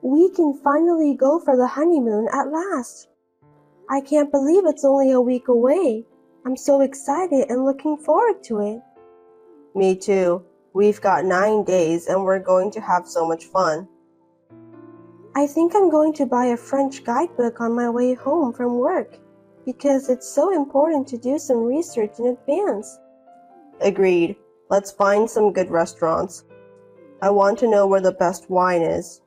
We can finally go for the honeymoon at last. I can't believe it's only a week away. I'm so excited and looking forward to it. Me too. We've got 9 days and we're going to have so much fun. I think I'm going to buy a French guidebook on my way home from work because it's so important to do some research in advance. Agreed. Let's find some good restaurants. I want to know where the best wine is.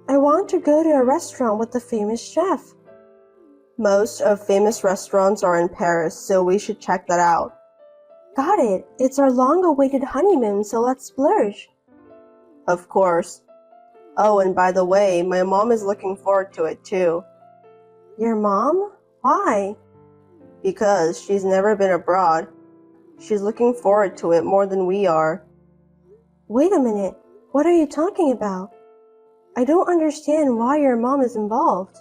I want to go to a restaurant with a famous chef. Most of famous restaurants are in Paris, so we should check that out. Got it. It's our long-awaited honeymoon, so let's splurge. Of course. Oh, and by the way, my mom is looking forward to it too. Your mom? Why? Because she's never been abroad. She's looking forward to it more than we are. Wait a minute. What are you talking about? I don't understand why your mom is involved.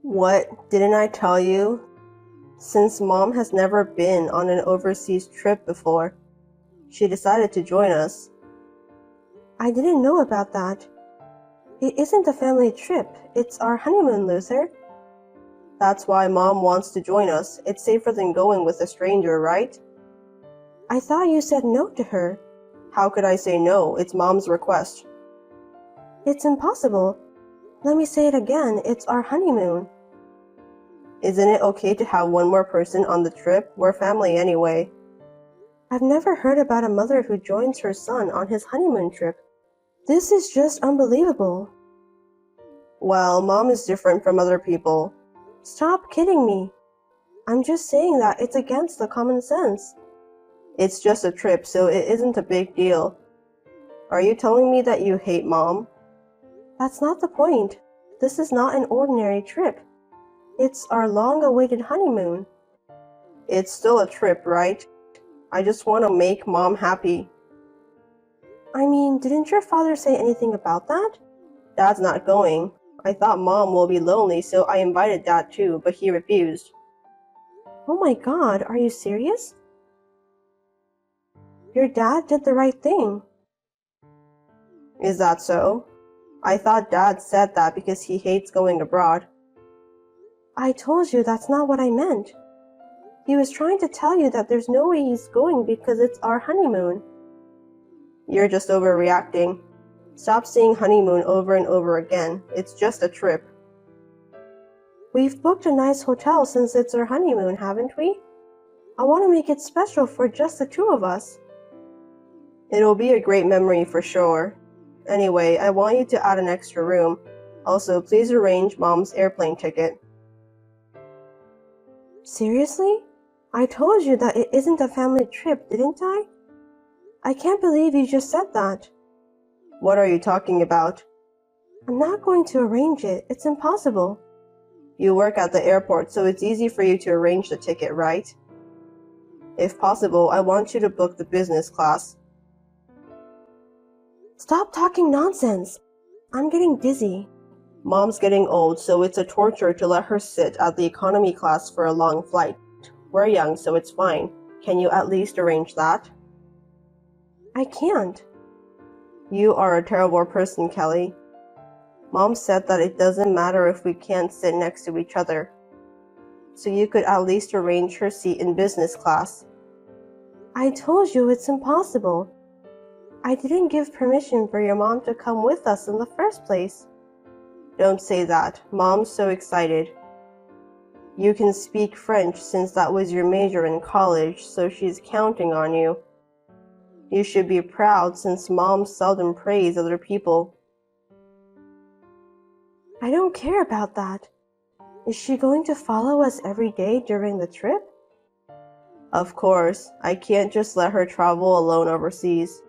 What? Didn't I tell you? Since Mom has never been on an overseas trip before, she decided to join us. I didn't know about that. It isn't a family trip. It's our honeymoon, Luther. That's why Mom wants to join us. It's safer than going with a stranger, right? I thought you said no to her. How could I say no? It's Mom's request. It's impossible. Let me say it again. It's our honeymoon. Isn't it okay to have one more person on the trip? We're family anyway. I've never heard about a mother who joins her son on his honeymoon trip. This is just unbelievable. Well, Mom is different from other people. Stop kidding me. I'm just saying that it's against the common sense. It's just a trip, so it isn't a big deal. Are you telling me that you hate Mom? That's not the point. This is not an ordinary trip. It's our long-awaited honeymoon. It's still a trip, right? I just want to make Mom happy. I mean, didn't your father say anything about that? Dad's not going. I thought Mom will be lonely, so I invited Dad too, but he refused. Oh my God, are you serious? Your dad did the right thing. Is that so? I thought Dad said that because he hates going abroad. I told you that's not what I meant. He was trying to tell you that there's no way he's going because it's our honeymoon. You're just overreacting. Stop saying honeymoon over and over again. It's just a trip. We've booked a nice hotel since it's our honeymoon, haven't we? I want to make it special for just the two of us. It'll be a great memory for sure. Anyway, I want you to add an extra room. Also, please arrange Mom's airplane ticket. Seriously? I told you that it isn't a family trip, didn't I? I can't believe you just said that. What are you talking about? I'm not going to arrange it. It's impossible. You work at the airport, so it's easy for you to arrange the ticket, right? If possible, I want you to book the business class. Stop talking nonsense. I'm getting dizzy. Mom's getting old, so it's a torture to let her sit at the economy class for a long flight. We're young, so it's fine. Can you at least arrange that? I can't. You are a terrible person, Kelly. Mom said that it doesn't matter if we can't sit next to each other. So you could at least arrange her seat in business class. I told you it's impossible. I didn't give permission for your mom to come with us in the first place. Don't say that. Mom's so excited. You can speak French since that was your major in college, so she's counting on you. You should be proud since Mom seldom praise other people. I don't care about that. Is she going to follow us every day during the trip? Of course, I can't just let her travel alone overseas.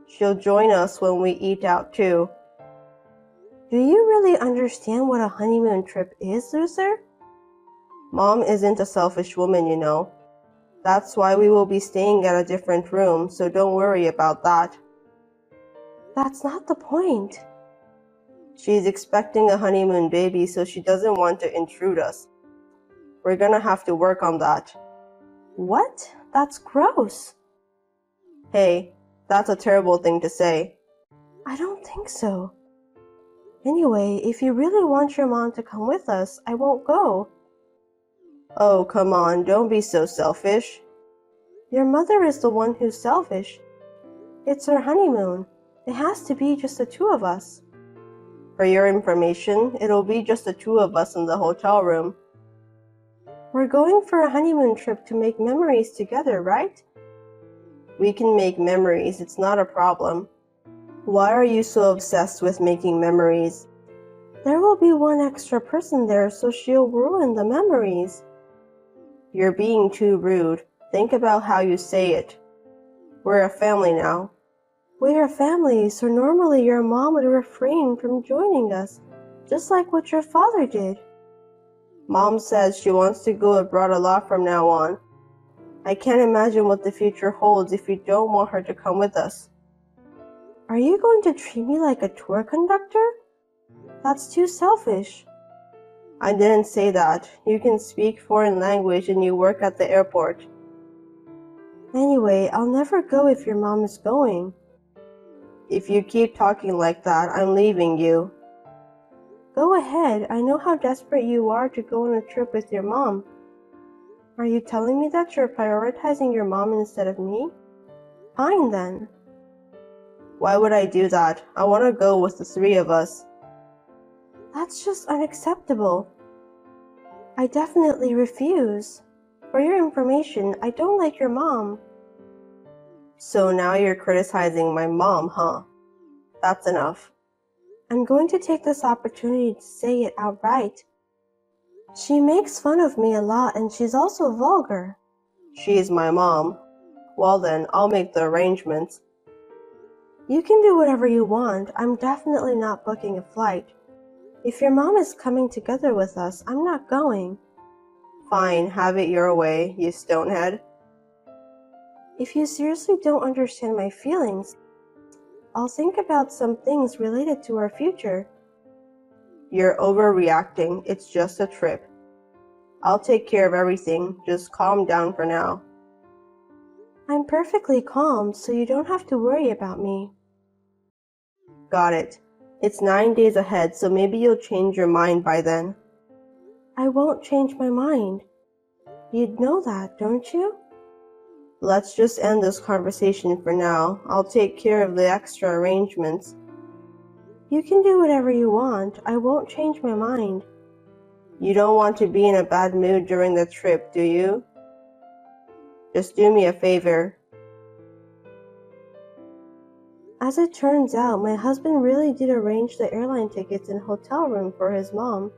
She'll join us when we eat out too. Do you really understand what a honeymoon trip is, Luther? Mom isn't a selfish woman, you know. That's why we will be staying at a different room, so don't worry about that. That's not the point. She's expecting a honeymoon baby, so she doesn't want to intrude us. We're gonna have to work on that. What? That's gross. Hey, That's a terrible thing to say. I don't think so. Anyway, if you really want your mom to come with us, I won't go. Oh, come on, don't be so selfish. Your mother is the one who's selfish. It's our honeymoon. It has to be just the two of us. For your information, it'll be just the two of us in the hotel room. We're going for a honeymoon trip to make memories together, right? We can make memories, it's not a problem. Why are you so obsessed with making memories? There will be one extra person there, so she'll ruin the memories. You're being too rude. Think about how you say it. We're a family now. We're a family, so normally your mom would refrain from joining us, just like what your father did. Mom says she wants to go abroad a lot from now on. I can't imagine what the future holds if you don't want her to come with us. Are you going to treat me like a tour conductor? That's too selfish. I didn't say that. You can speak foreign language and you work at the airport. Anyway, I'll never go if your mom is going. If you keep talking like that, I'm leaving you. Go ahead. I know how desperate you are to go on a trip with your mom. Are you telling me that you're prioritizing your mom instead of me? Fine then. Why would I do that? I want to go with the three of us. That's just unacceptable. I definitely refuse. For your information, I don't like your mom. So now you're criticizing my mom, huh? That's enough. I'm going to take this opportunity to say it outright. She makes fun of me a lot and she's also vulgar. She's my mom. Well then, I'll make the arrangements. You can do whatever you want. I'm definitely not booking a flight. If your mom is coming together with us, I'm not going. Fine, have it your way, you stonehead. If you seriously don't understand my feelings, I'll think about some things related to our future. You're overreacting. It's just a trip. I'll take care of everything. Just calm down for now. I'm perfectly calm, so you don't have to worry about me. Got it. It's 9 days ahead, so maybe you'll change your mind by then. I won't change my mind. You'd know that, don't you? Let's just end this conversation for now. I'll take care of the extra arrangements. You can do whatever you want. I won't change my mind. You don't want to be in a bad mood during the trip, do you? Just do me a favor. As it turns out, my husband really did arrange the airline tickets and hotel room for his mom.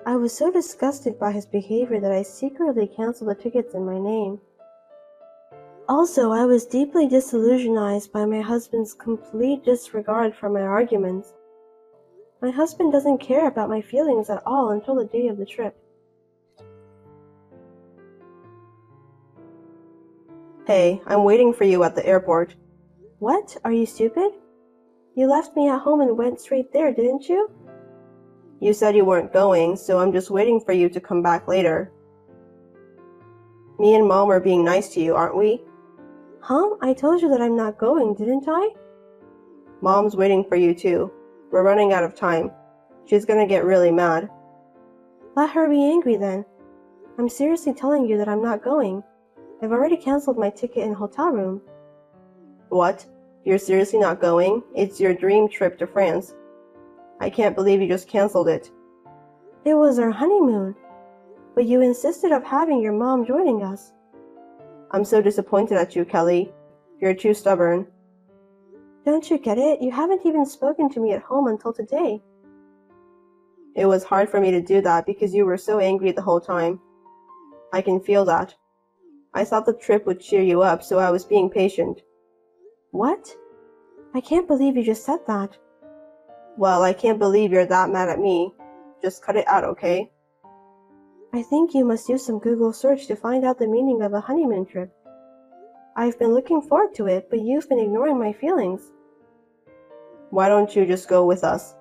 I was so disgusted by his behavior that I secretly canceled the tickets in my name. Also, I was deeply disillusionized by my husband's complete disregard for my arguments. My husband doesn't care about my feelings at all until the day of the trip. Hey, I'm waiting for you at the airport. What? Are you stupid? You left me at home and went straight there, didn't you? You said you weren't going, so I'm just waiting for you to come back later. Me and Mom are being nice to you, aren't we? Huh? I told you that I'm not going, didn't I? Mom's waiting for you too. We're running out of time. She's gonna get really mad. Let her be angry then. I'm seriously telling you that I'm not going. I've already canceled my ticket and hotel room. What? You're seriously not going? It's your dream trip to France. I can't believe you just canceled it. It was our honeymoon. But you insisted of having your mom joining us. I'm so disappointed at you, Kelly. You're too stubborn. Don't you get it? You haven't even spoken to me at home until today. It was hard for me to do that because you were so angry the whole time. I can feel that. I thought the trip would cheer you up, so I was being patient. What? I can't believe you just said that. Well, I can't believe you're that mad at me. Just cut it out, okay? I think you must do some Google search to find out the meaning of a honeymoon trip. I've been looking forward to it, but you've been ignoring my feelings. Why don't you just go with us?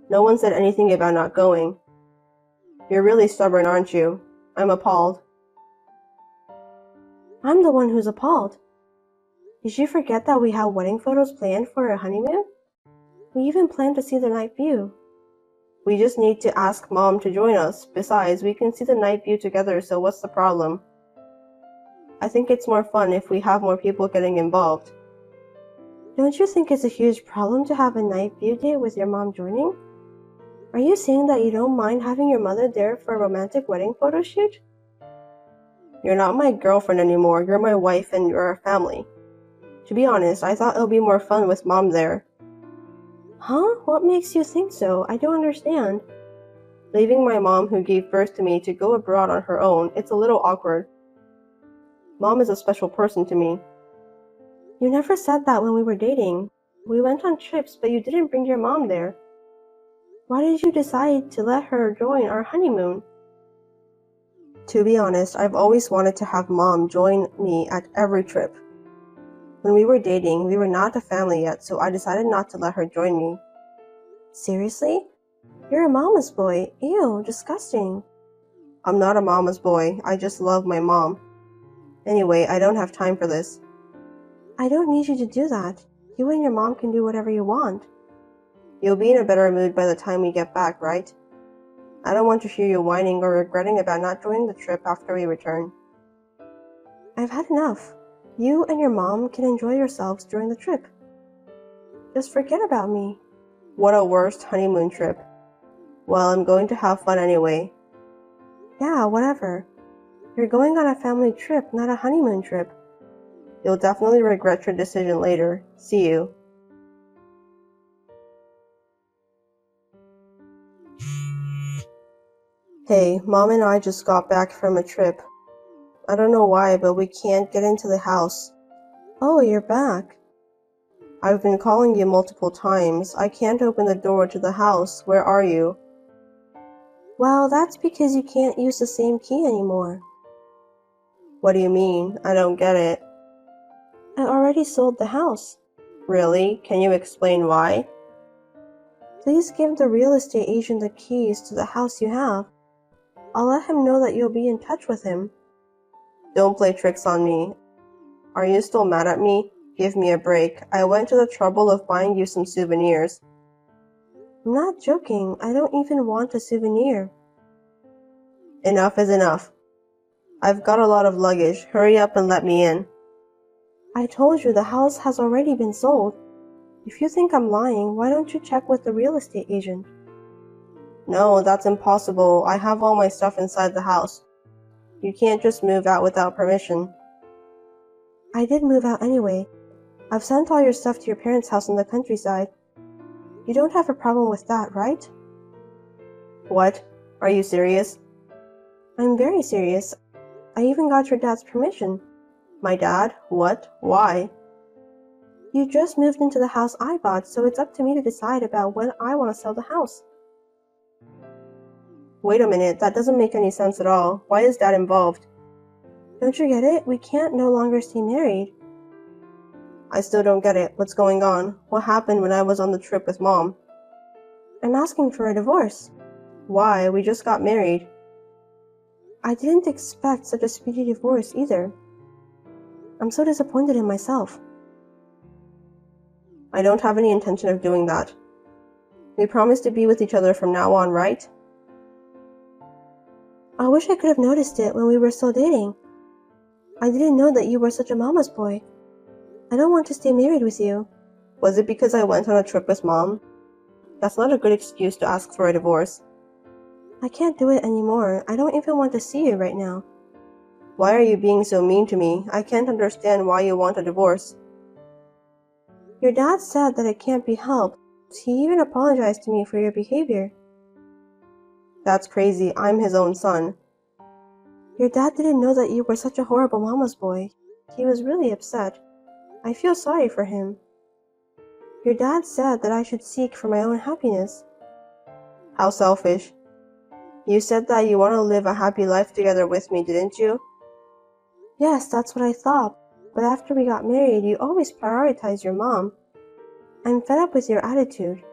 No one said anything about not going. You're really stubborn, aren't you? I'm appalled. I'm the one who's appalled. Did you forget that we have wedding photos planned for our honeymoon? We even planned to see the night view. We just need to ask Mom to join us. Besides, we can see the night view together, so what's the problem? I think it's more fun if we have more people getting involved. Don't you think it's a huge problem to have a night view date with your mom joining? Are you saying that you don't mind having your mother there for a romantic wedding photo shoot? You're not my girlfriend anymore. You're my wife and you're our family. To be honest, I thought it would be more fun with Mom there. Huh? What makes you think so? I don't understand. Leaving my mom who gave birth to me to go abroad on her own, it's a little awkward. Mom is a special person to me. You never said that when we were dating. We went on trips, but you didn't bring your mom there. Why did you decide to let her join our honeymoon? To be honest, I've always wanted to have Mom join me at every trip. When we were dating, we were not a family yet, so I decided not to let her join me. Seriously? You're a mama's boy. Ew, disgusting. I'm not a mama's boy. I just love my mom. Anyway, I don't have time for this. I don't need you to do that. You and your mom can do whatever you want. You'll be in a better mood by the time we get back, right? I don't want to hear you whining or regretting about not joining the trip after we return. I've had enough. You and your mom can enjoy yourselves during the trip. Just forget about me. What a worst honeymoon trip. Well, I'm going to have fun anyway. Yeah, whatever. You're going on a family trip, not a honeymoon trip. You'll definitely regret your decision later. See you. Hey, Mom and I just got back from a trip. I don't know why, but we can't get into the house. Oh, you're back. I've been calling you multiple times. I can't open the door to the house. Where are you? Well, that's because you can't use the same key anymore. What do you mean? I don't get it. I already sold the house. Really? Can you explain why? Please give the real estate agent the keys to the house you have. I'll let him know that you'll be in touch with him. Don't play tricks on me. Are you still mad at me? Give me a break. I went to the trouble of buying you some souvenirs. I'm not joking. I don't even want a souvenir. Enough is enough. I've got a lot of luggage. Hurry up and let me in. I told you the house has already been sold. If you think I'm lying, why don't you check with the real estate agent? No, that's impossible. I have all my stuff inside the house. You can't just move out without permission. I did move out anyway. I've sent all your stuff to your parents' house in the countryside. You don't have a problem with that, right? What? Are you serious? I'm very serious. I even got your dad's permission. My dad? What? Why? You just moved into the house I bought, so it's up to me to decide about when I want to sell the house. Wait a minute, that doesn't make any sense at all. Why is Dad involved? Don't you get it? We can't no longer stay married. I still don't get it. What's going on? What happened when I was on the trip with Mom? I'm asking for a divorce. Why? We just got married. I didn't expect such a speedy divorce either. I'm so disappointed in myself. I don't have any intention of doing that. We promised to be with each other from now on, right? I wish I could have noticed it when we were still dating. I didn't know that you were such a mama's boy. I don't want to stay married with you. Was it because I went on a trip with Mom? That's not a good excuse to ask for a divorce. I can't do it anymore. I don't even want to see you right now. Why are you being so mean to me? I can't understand why you want a divorce. Your dad said that it can't be helped. He even apologized to me for your behavior. That's crazy. I'm his own son. Your dad didn't know that you were such a horrible mama's boy. He was really upset. I feel sorry for him. Your dad said that I should seek for my own happiness. How selfish. You said that you want to live a happy life together with me, didn't you? Yes, that's what I thought. But after we got married, you always prioritized your mom. I'm fed up with your attitude.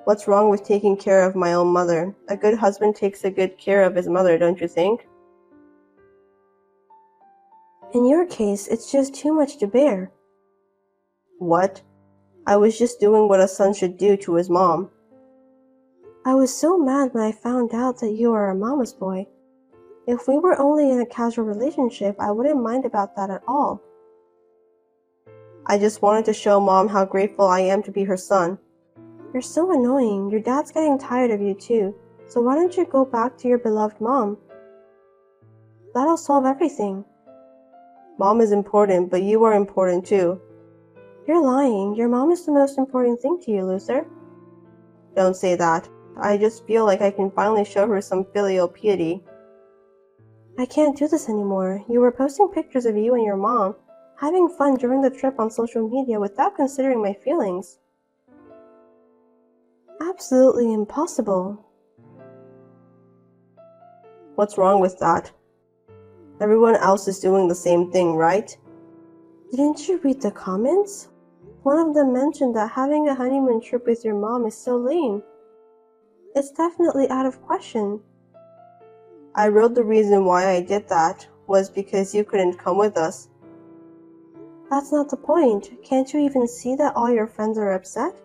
What's wrong with taking care of my own mother? A good husband takes a good care of his mother, don't you think? In your case, it's just too much to bear. What? I was just doing what a son should do to his mom. I was so mad when I found out that you are a mama's boy. If we were only in a casual relationship, I wouldn't mind about that at all. I just wanted to show Mom how grateful I am to be her son. You're so annoying. Your dad's getting tired of you too. So why don't you go back to your beloved mom? That'll solve everything. Mom is important, but you are important too. You're lying. Your mom is the most important thing to you, loser. Don't say that. I just feel like I can finally show her some filial piety. I can't do this anymore. You were posting pictures of you and your mom having fun during the trip on social media without considering my feelings. Absolutely impossible. What's wrong with that? Everyone else is doing the same thing, right? Didn't you read the comments? One of them mentioned that having a honeymoon trip with your mom is so lame. It's definitely out of question. I wrote the reason why I did that was because you couldn't come with us. That's not the point. Can't you even see that all your friends are upset?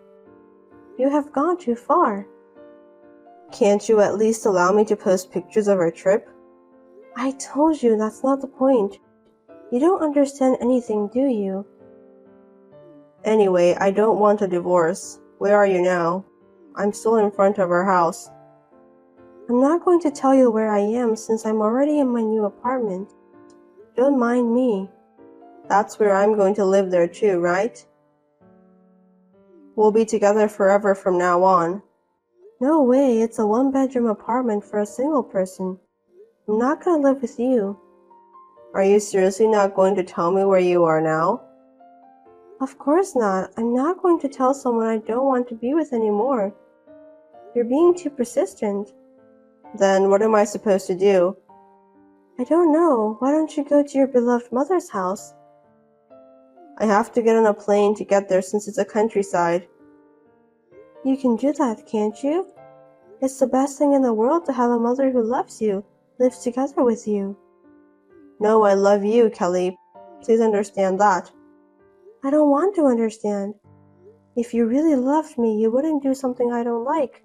You have gone too far. Can't you at least allow me to post pictures of our trip? I told you that's not the point. You don't understand anything, do you? Anyway, I don't want a divorce. Where are you now? I'm still in front of our house. I'm not going to tell you where I am since I'm already in my new apartment. Don't mind me. That's where I'm going to live there too, right? We'll be together forever from now on. No way, it's a one-bedroom apartment for a single person. I'm not gonna live with you. Are you seriously not going to tell me where you are now? Of course not. I'm not going to tell someone I don't want to be with anymore. You're being too persistent. Then what am I supposed to do? I don't know. Why don't you go to your beloved mother's house? I have to get on a plane to get there since it's a countryside. You can do that, can't you? It's the best thing in the world to have a mother who loves you, lives together with you. No, I love you, Kelly. Please understand that. I don't want to understand. If you really loved me, you wouldn't do something I don't like.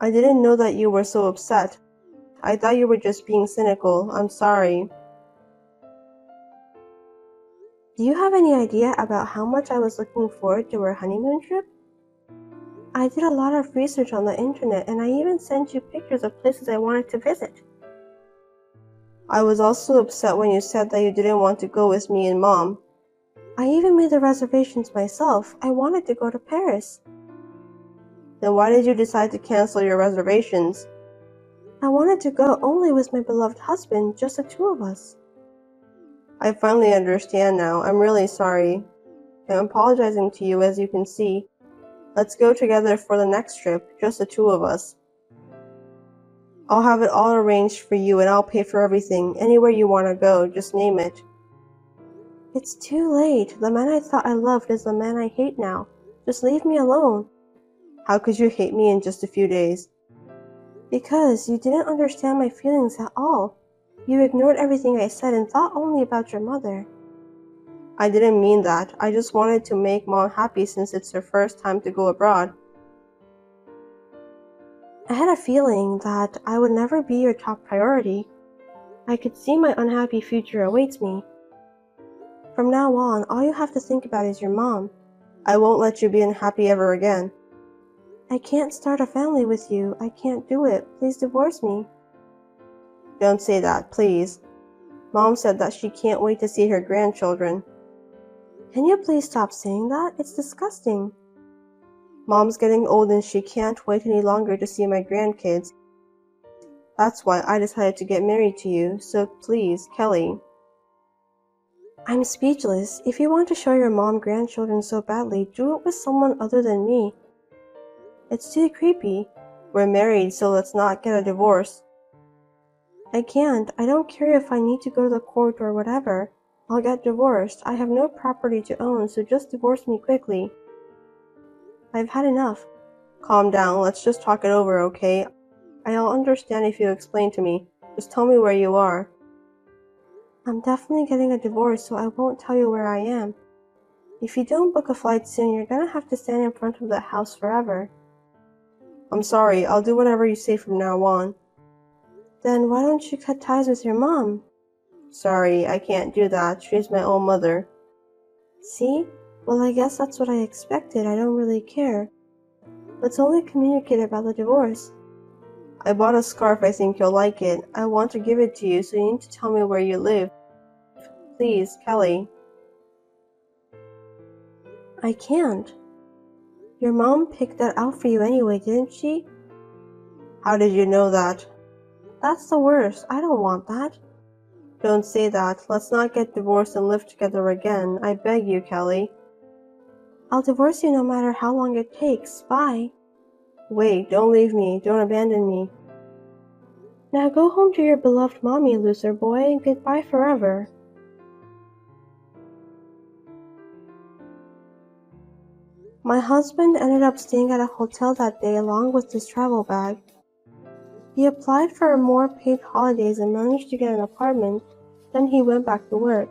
I didn't know that you were so upset. I thought you were just being cynical. I'm sorry. Do you have any idea about how much I was looking forward to our honeymoon trip? I did a lot of research on the internet and I even sent you pictures of places I wanted to visit. I was also upset when you said that you didn't want to go with me and Mom. I even made the reservations myself. I wanted to go to Paris. Then why did you decide to cancel your reservations? I wanted to go only with my beloved husband, just the two of us. I finally understand now. I'm really sorry. I'm apologizing to you, as you can see. Let's go together for the next trip, just the two of us. I'll have it all arranged for you and I'll pay for everything. Anywhere you want to go, just name it. It's too late. The man I thought I loved is the man I hate now. Just leave me alone. How could you hate me in just a few days? Because you didn't understand my feelings at all. You ignored everything I said and thought only about your mother. I didn't mean that. I just wanted to make Mom happy since it's her first time to go abroad. I had a feeling that I would never be your top priority. I could see my unhappy future awaits me. From now on, all you have to think about is your mom. I won't let you be unhappy ever again. I can't start a family with you. I can't do it. Please divorce me. Don't say that, please. Mom said that she can't wait to see her grandchildren. Can you please stop saying that? It's disgusting. Mom's getting old and she can't wait any longer to see my grandkids. That's why I decided to get married to you, so please, Kelly. I'm speechless. If you want to show your mom grandchildren so badly, do it with someone other than me. It's too creepy. We're married, so let's not get a divorce. I can't. I don't care if I need to go to the court or whatever. I'll get divorced. I have no property to own, so just divorce me quickly. I've had enough. Calm down. Let's just talk it over, okay? I'll understand if you explain to me. Just tell me where you are. I'm definitely getting a divorce, so I won't tell you where I am. If you don't book a flight soon, you're gonna have to stand in front of that house forever. I'm sorry, I'll do whatever you say from now on. Then why don't you cut ties with your mom? Sorry, I can't do that. She's my own mother. See? Well, I guess that's what I expected. I don't really care. Let's only communicate about the divorce. I bought a scarf. I think you'll like it. I want to give it to you, so you need to tell me where you live. Please, Kelly. I can't. Your mom picked that out for you anyway, didn't she? How did you know that? That's the worst. I don't want that. Don't say that. Let's not get divorced and live together again. I beg you, Kelly. I'll divorce you no matter how long it takes. Bye. Wait, don't leave me. Don't abandon me. Now go home to your beloved mommy, loser boy, and goodbye forever. My husband ended up staying at a hotel that day along with his travel bag. He applied for more paid holidays and managed to get an apartment. Then he went back to work.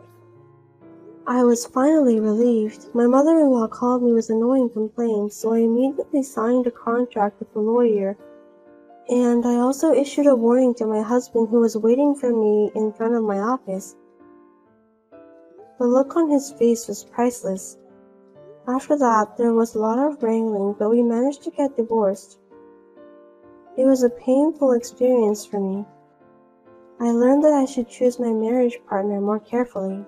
I was finally relieved. My mother-in-law called me with annoying complaints, so I immediately signed a contract with a lawyer. And I also issued a warning to my husband, who was waiting for me in front of my office. The look on his face was priceless. After that, there was a lot of wrangling, but we managed to get divorced. It was a painful experience for me. I learned that I should choose my marriage partner more carefully.